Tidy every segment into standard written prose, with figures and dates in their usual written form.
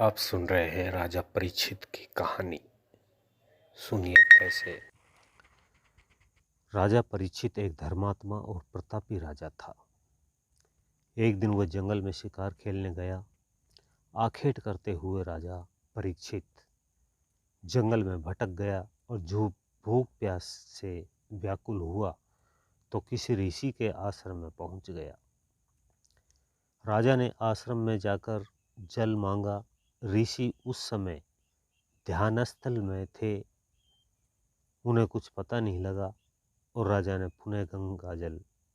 आप सुन रहे हैं राजा परीक्षित की कहानी। सुनिए कैसे। राजा परीक्षित एक धर्मात्मा और प्रतापी राजा था। एक दिन वह जंगल में शिकार खेलने गया। आखेट करते हुए राजा परीक्षित जंगल में भटक गया और भूख प्यास से व्याकुल हुआ तो किसी ऋषि के आश्रम में पहुंच गया। राजा ने आश्रम में जाकर जल मांगा। ऋषि उस समय ध्यानस्थल में थे। उन्हें कुछ पता नहीं लगा और राजा ने पुनः गंगा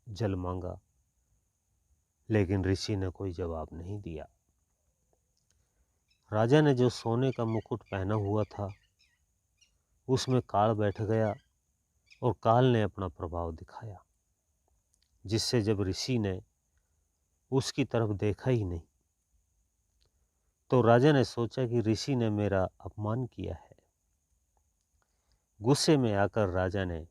जल मांगा, लेकिन ऋषि ने कोई जवाब नहीं दिया। राजा ने जो सोने का मुकुट पहना हुआ था उसमें काल बैठ गया और काल ने अपना प्रभाव दिखाया, जिससे जब ऋषि ने उसकी तरफ देखा ही नहीं तो राजा ने सोचा कि ऋषि ने मेरा अपमान किया है। गुस्से में आकर राजा ने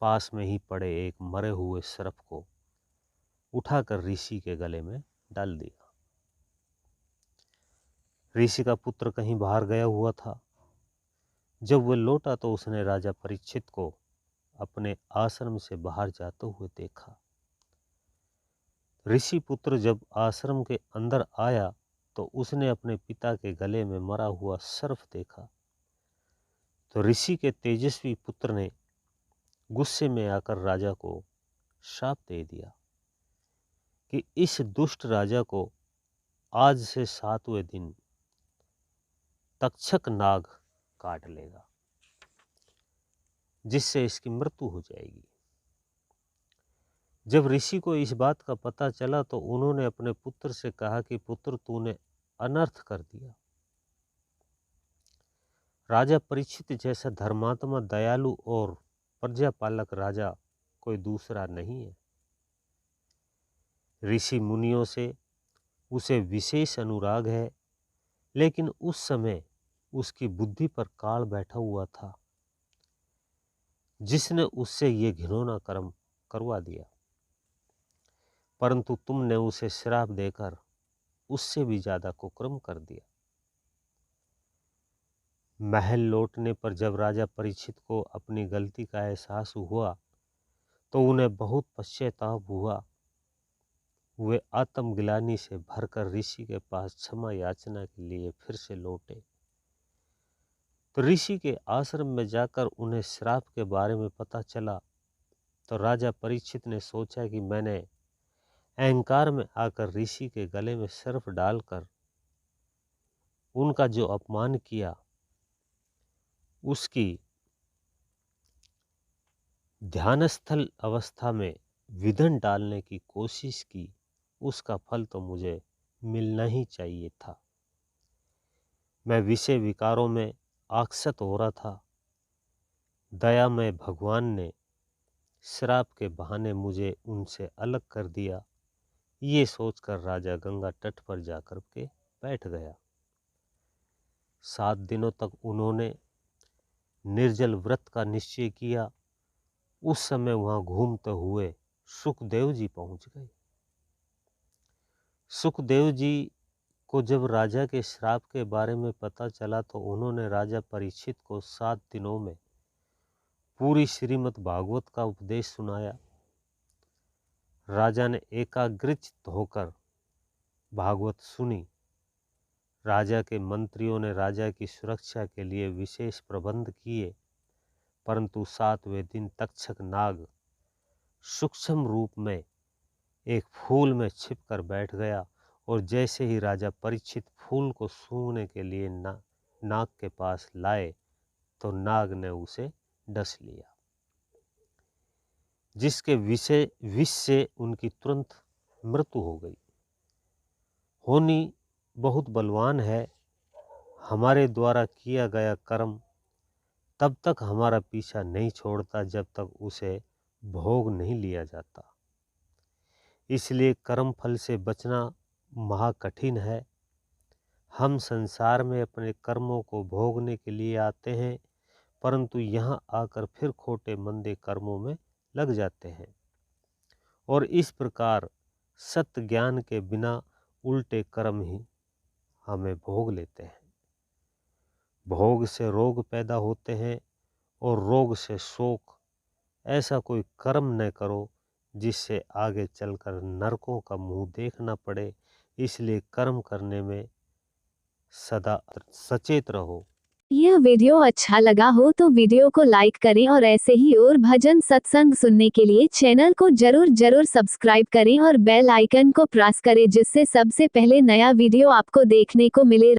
पास में ही पड़े एक मरे हुए सर्प को उठाकर ऋषि के गले में डाल दिया। ऋषि का पुत्र कहीं बाहर गया हुआ था। जब वह लौटा तो उसने राजा परीक्षित को अपने आश्रम से बाहर जाते हुए देखा। ऋषि पुत्र जब आश्रम के अंदर आया तो उसने अपने पिता के गले में मरा हुआ सर्प देखा। तो ऋषि के तेजस्वी पुत्र ने गुस्से में आकर राजा को शाप दे दिया कि इस दुष्ट राजा को आज से 7वें दिन तक्षक नाग काट लेगा, जिससे इसकी मृत्यु हो जाएगी। जब ऋषि को इस बात का पता चला तो उन्होंने अपने पुत्र से कहा कि पुत्र, तूने अनर्थ कर दिया। राजा परीक्षित जैसा धर्मात्मा, दयालु और प्रजापालक राजा कोई दूसरा नहीं है। ऋषि मुनियों से उसे विशेष अनुराग है, लेकिन उस समय उसकी बुद्धि पर काल बैठा हुआ था, जिसने उससे ये घिनौना कर्म करवा दिया। परंतु तुमने उसे श्राप देकर उससे भी ज्यादा कुकर्म कर दिया। महल लौटने पर जब राजा परीक्षित को अपनी गलती का एहसास हुआ तो उन्हें बहुत पश्चाताप हुआ। वे आत्मग्लानि से भरकर ऋषि के पास क्षमा याचना के लिए फिर से लौटे। तो ऋषि के आश्रम में जाकर उन्हें श्राप के बारे में पता चला तो राजा परीक्षित ने सोचा कि मैंने अहंकार में आकर ऋषि के गले में सर्प डालकर उनका जो अपमान किया, उसकी ध्यानस्थल अवस्था में विघन डालने की कोशिश की। उसका फल तो मुझे मिलना ही चाहिए था। मैं विषय विकारों में आसक्त हो रहा था। दया में भगवान ने श्राप के बहाने मुझे उनसे अलग कर दिया। ये सोचकर राजा गंगा तट पर जाकर के बैठ गया। 7 दिनों तक उन्होंने निर्जल व्रत का निश्चय किया। उस समय वहां घूमते हुए सुखदेव जी पहुंच गए। सुखदेव जी को जब राजा के श्राप के बारे में पता चला तो उन्होंने राजा परीक्षित को 7 दिनों में पूरी श्रीमद् भागवत का उपदेश सुनाया। राजा ने एकाग्रचित्त होकर भागवत सुनी। राजा के मंत्रियों ने राजा की सुरक्षा के लिए विशेष प्रबंध किए, परंतु 7वें दिन तक्षक नाग सूक्ष्म रूप में एक फूल में छिपकर बैठ गया और जैसे ही राजा परीक्षित फूल को सूंघने के लिए नाग के पास लाए तो नाग ने उसे डस लिया, जिसके विष से उनकी तुरंत मृत्यु हो गई। होनी बहुत बलवान है। हमारे द्वारा किया गया कर्म तब तक हमारा पीछा नहीं छोड़ता जब तक उसे भोग नहीं लिया जाता। इसलिए कर्म फल से बचना महाकठिन है। हम संसार में अपने कर्मों को भोगने के लिए आते हैं, परंतु यहाँ आकर फिर खोटे मंदे कर्मों में लग जाते हैं और इस प्रकार सत्य ज्ञान के बिना उल्टे कर्म ही हमें भोग लेते हैं। भोग से रोग पैदा होते हैं और रोग से शोक। ऐसा कोई कर्म न करो जिससे आगे चलकर नरकों का मुंह देखना पड़े, इसलिए कर्म करने में सदा सचेत रहो। यह वीडियो अच्छा लगा हो तो वीडियो को लाइक करें और ऐसे ही और भजन सत्संग सुनने के लिए चैनल को जरूर सब्सक्राइब करें और बेल आइकन को प्रेस करें, जिससे सबसे पहले नया वीडियो आपको देखने को मिले।